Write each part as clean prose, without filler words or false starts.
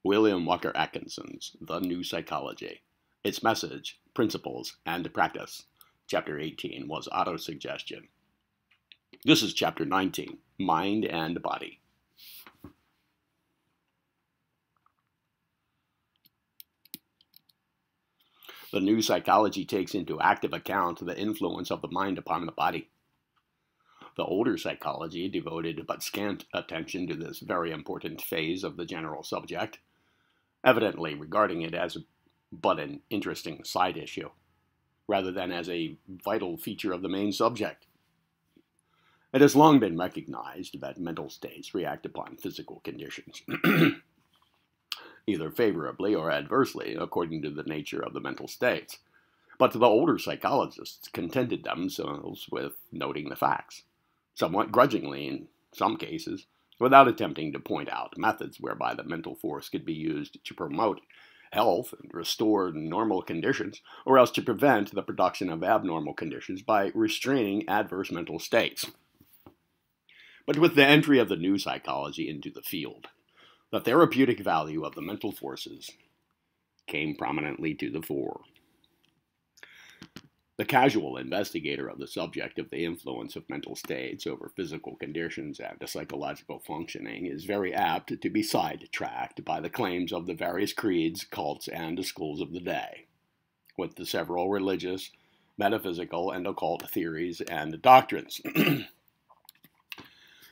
William Walker Atkinson's The New Psychology. Its message, principles, and practice. Chapter 18 was autosuggestion. This is Chapter 19, Mind and Body. The new psychology takes into active account the influence of the mind upon the body. The older psychology devoted but scant attention to this very important phase of the general subject, evidently regarding it as but an interesting side issue, rather than as a vital feature of the main subject. It has long been recognized that mental states react upon physical conditions, either favorably or adversely, according to the nature of the mental states. But the older psychologists contented themselves with noting the facts, somewhat grudgingly in some cases, without attempting to point out methods whereby the mental force could be used to promote health and restore normal conditions, or else to prevent the production of abnormal conditions by restraining adverse mental states. But with the entry of the new psychology into the field, the therapeutic value of the mental forces came prominently to the fore. The casual investigator of the subject of the influence of mental states over physical conditions and psychological functioning is very apt to be sidetracked by the claims of the various creeds, cults, and schools of the day, with the several religious, metaphysical, and occult theories and doctrines.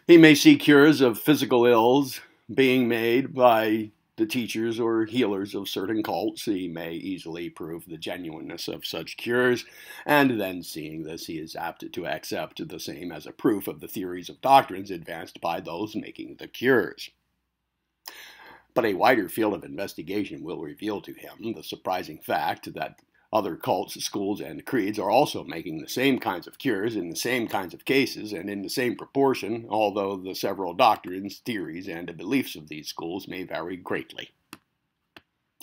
He may see cures of physical ills being made by the teachers or healers of certain cults. He may easily prove the genuineness of such cures, and then seeing this, he is apt to accept the same as a proof of the theories of doctrines advanced by those making the cures. But a wider field of investigation will reveal to him the surprising fact that other cults, schools, and creeds are also making the same kinds of cures in the same kinds of cases and in the same proportion, although the several doctrines, theories, and beliefs of these schools may vary greatly,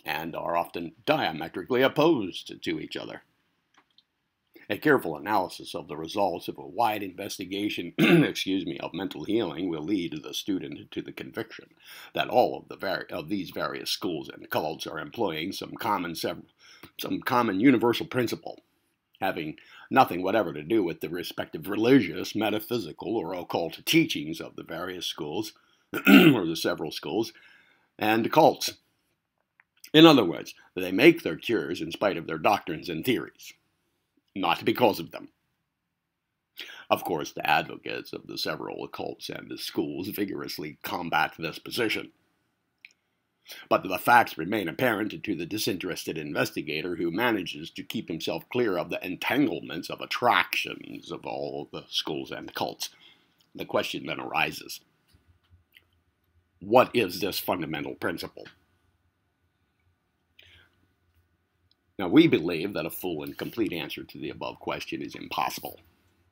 and are often diametrically opposed to each other. A careful analysis of the results of a wide investigation of mental healing will lead the student to the conviction that all of these various schools and cults are employing some common universal principle, having nothing whatever to do with the respective religious, metaphysical, or occult teachings of the various schools, or the several schools, and cults. In other words, they make their cures in spite of their doctrines and theories, not because of them. Of course, the advocates of the several cults and the schools vigorously combat this position. But the facts remain apparent to the disinterested investigator who manages to keep himself clear of the entanglements of attractions of all the schools and cults. The question then arises, what is this fundamental principle? Now, we believe that a full and complete answer to the above question is impossible,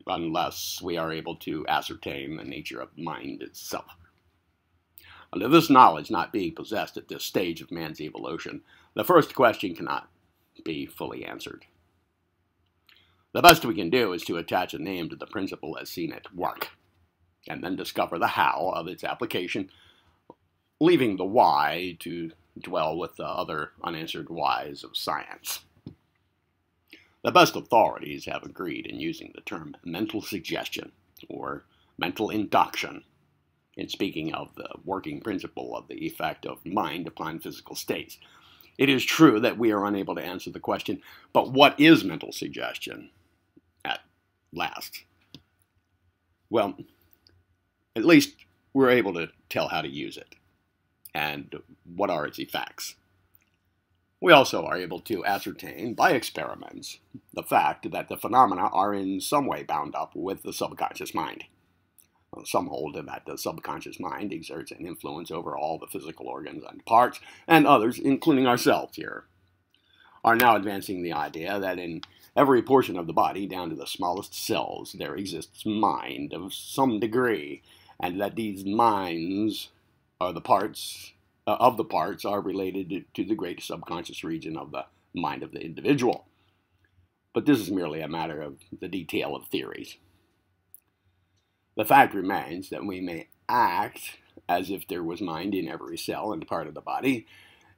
unless we are able to ascertain the nature of mind itself. Under this knowledge not being possessed at this stage of man's evolution, the first question cannot be fully answered. The best we can do is to attach a name to the principle as seen at work, and then discover the how of its application, leaving the why to dwell with the other unanswered whys of science. The best authorities have agreed in using the term mental suggestion, or mental induction, in speaking of the working principle of the effect of mind upon physical states. It is true that we are unable to answer the question, but what is mental suggestion at last? Well, at least we're able to tell how to use it and what are its effects. We also are able to ascertain by experiments the fact that the phenomena are in some way bound up with the subconscious mind. Some hold that the subconscious mind exerts an influence over all the physical organs and parts, and others, including ourselves here, are now advancing the idea that in every portion of the body, down to the smallest cells, there exists mind of some degree, and that these minds are the parts are related to the great subconscious region of the mind of the individual. But this is merely a matter of the detail of theories. The fact remains that we may act as if there was mind in every cell and part of the body,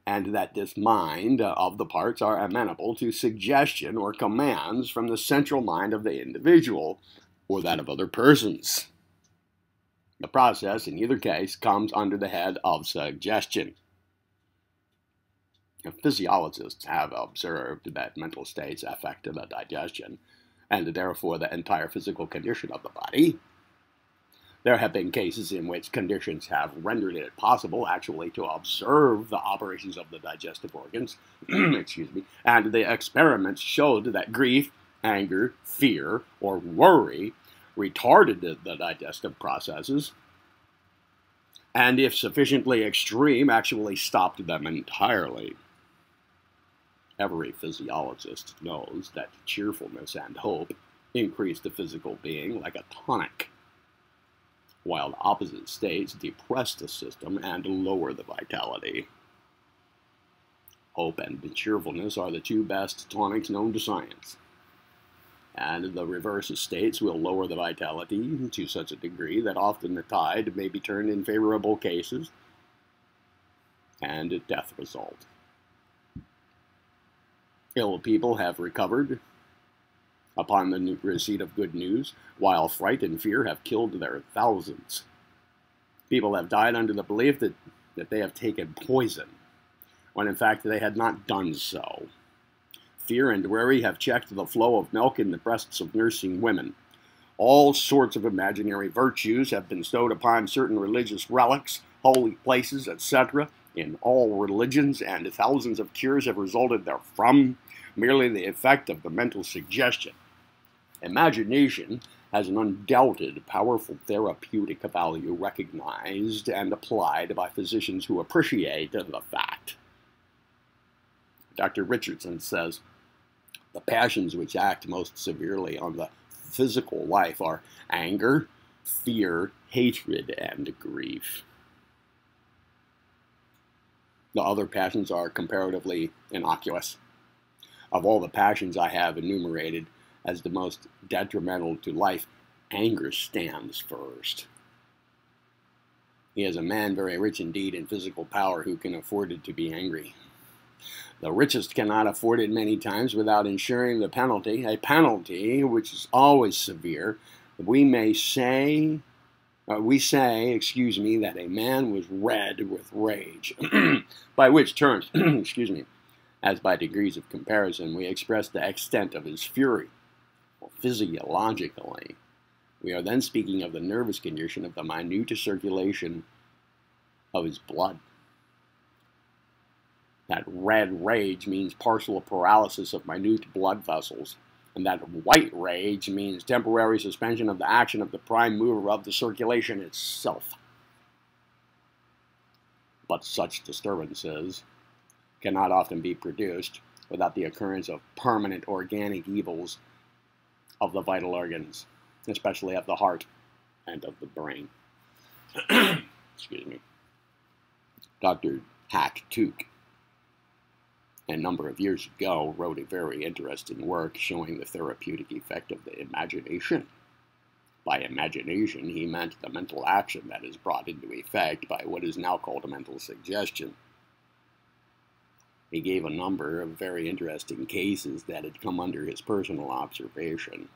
and that this mind of the parts are amenable to suggestion or commands from the central mind of the individual or that of other persons. The process, in either case, comes under the head of suggestion. Physiologists have observed that mental states affect the digestion, and therefore the entire physical condition of the body. There have been cases in which conditions have rendered it possible actually to observe the operations of the digestive organs, excuse me, and the experiments showed that grief, anger, fear, or worry retarded the digestive processes, and if sufficiently extreme, actually stopped them entirely. Every physiologist knows that cheerfulness and hope increase the physical being like a tonic, while the opposite states depress the system and lower the vitality. Hope and cheerfulness are the two best tonics known to science, and the reverse states will lower the vitality to such a degree that often the tide may be turned in favorable cases, and death result. Ill people have recovered upon the receipt of good news, while fright and fear have killed their thousands. People have died under the belief that they have taken poison, when in fact they had not done so. Fear and worry have checked the flow of milk in the breasts of nursing women. All sorts of imaginary virtues have been bestowed upon certain religious relics, holy places, etc., in all religions, and thousands of cures have resulted therefrom, merely the effect of the mental suggestion. Imagination has an undoubted powerful therapeutic value recognized and applied by physicians who appreciate the fact. Dr. Richardson says, the passions which act most severely on the physical life are anger, fear, hatred, and grief. The other passions are comparatively innocuous. Of all the passions I have enumerated as the most detrimental to life, anger stands first. He is a man very rich indeed in physical power who can afford it to be angry. The richest cannot afford it many times without ensuring the penalty, a penalty which is always severe. We say, that a man was red with rage, by which terms, as by degrees of comparison, we express the extent of his fury. Well, physiologically, we are then speaking of the nervous condition of the minute circulation of his blood. That red rage means partial paralysis of minute blood vessels, and that white rage means temporary suspension of the action of the prime mover of the circulation itself. But such disturbances cannot often be produced without the occurrence of permanent organic evils of the vital organs, especially of the heart and of the brain. Excuse me. Dr. Atkinson, a number of years ago, wrote a very interesting work showing the therapeutic effect of the imagination. By imagination, he meant the mental action that is brought into effect by what is now called mental suggestion. He gave a number of very interesting cases that had come under his personal observation,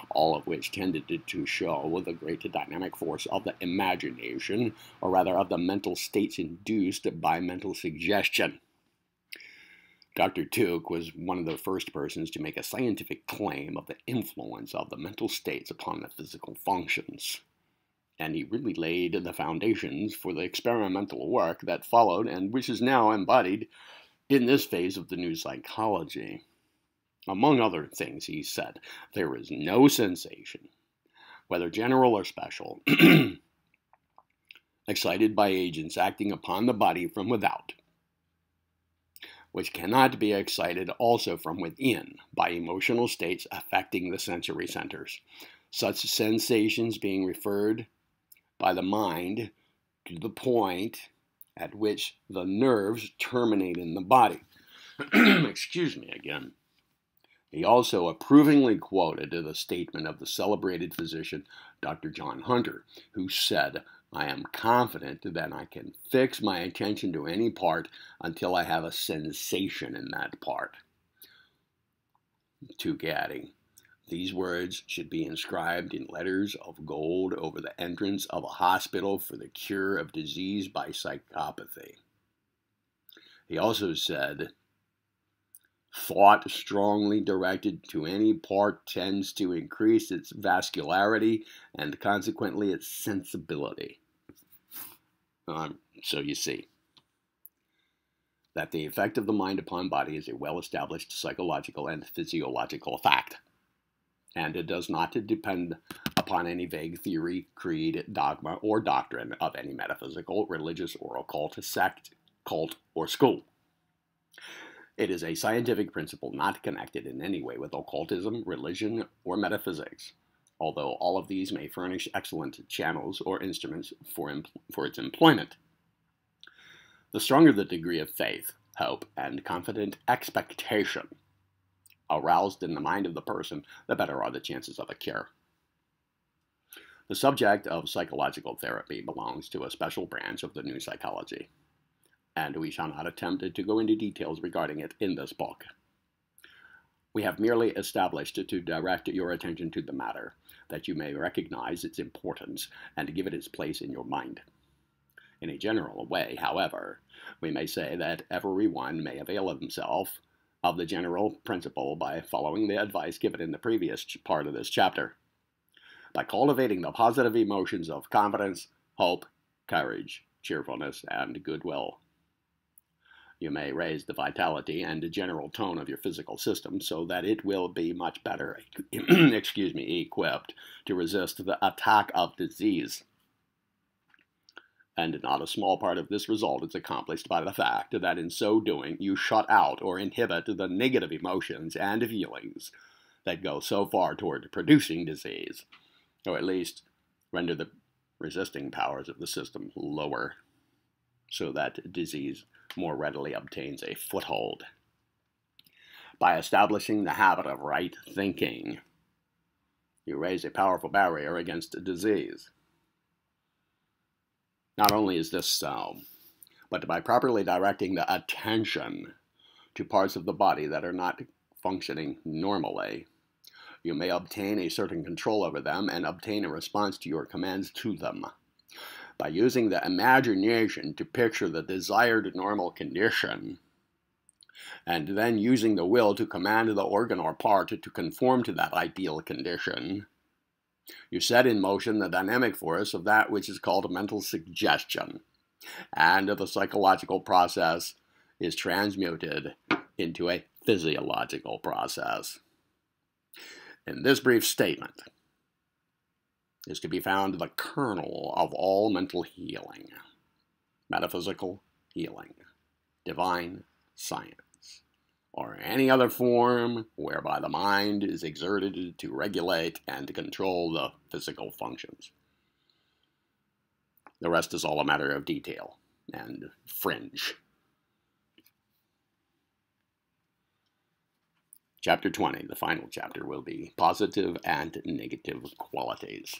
all of which tended to show the great dynamic force of the imagination, or rather of the mental states induced by mental suggestion. Dr. Tuke was one of the first persons to make a scientific claim of the influence of the mental states upon the physical functions, and he really laid the foundations for the experimental work that followed and which is now embodied in this phase of the new psychology. Among other things, he said, there is no sensation, whether general or special, excited by agents acting upon the body from without, which cannot be excited also from within by emotional states affecting the sensory centers, such sensations being referred by the mind to the point at which the nerves terminate in the body. Excuse me again. He also approvingly quoted the statement of the celebrated physician Dr. John Hunter, who said, I am confident that I can fix my attention to any part until I have a sensation in that part. Tukadi. These words should be inscribed in letters of gold over the entrance of a hospital for the cure of disease by psychopathy. He also said, thought strongly directed to any part tends to increase its vascularity and consequently its sensibility. So you see that the effect of the mind upon body is a well-established psychological and physiological fact, and it does not depend upon any vague theory, creed, dogma, or doctrine of any metaphysical, religious, or occult sect, cult, or school. It is a scientific principle not connected in any way with occultism, religion, or metaphysics, although all of these may furnish excellent channels or instruments for its employment. The stronger the degree of faith, hope, and confident expectation aroused in the mind of the person, the better are the chances of a cure. The subject of psychological therapy belongs to a special branch of the new psychology, and we shall not attempt to go into details regarding it in this book. We have merely established to direct your attention to the matter, that you may recognize its importance and give it its place in your mind. In a general way, however, we may say that everyone may avail himself of the general principle by following the advice given in the previous part of this chapter, by cultivating the positive emotions of confidence, hope, courage, cheerfulness, and goodwill. You may raise the vitality and general tone of your physical system so that it will be much better equipped to resist the attack of disease. And not a small part of this result is accomplished by the fact that in so doing you shut out or inhibit the negative emotions and feelings that go so far toward producing disease, or at least render the resisting powers of the system lower, so that disease more readily obtains a foothold. By establishing the habit of right thinking, you raise a powerful barrier against disease. Not only is this so, but by properly directing the attention to parts of the body that are not functioning normally, you may obtain a certain control over them and obtain a response to your commands to them. By using the imagination to picture the desired normal condition, and then using the will to command the organ or part to conform to that ideal condition, you set in motion the dynamic force of that which is called mental suggestion, and the psychological process is transmuted into a physiological process. In this brief statement is to be found the kernel of all mental healing, metaphysical healing, divine science, or any other form whereby the mind is exerted to regulate and control the physical functions. The rest is all a matter of detail and fringe. Chapter 20, the final chapter, will be positive and negative qualities.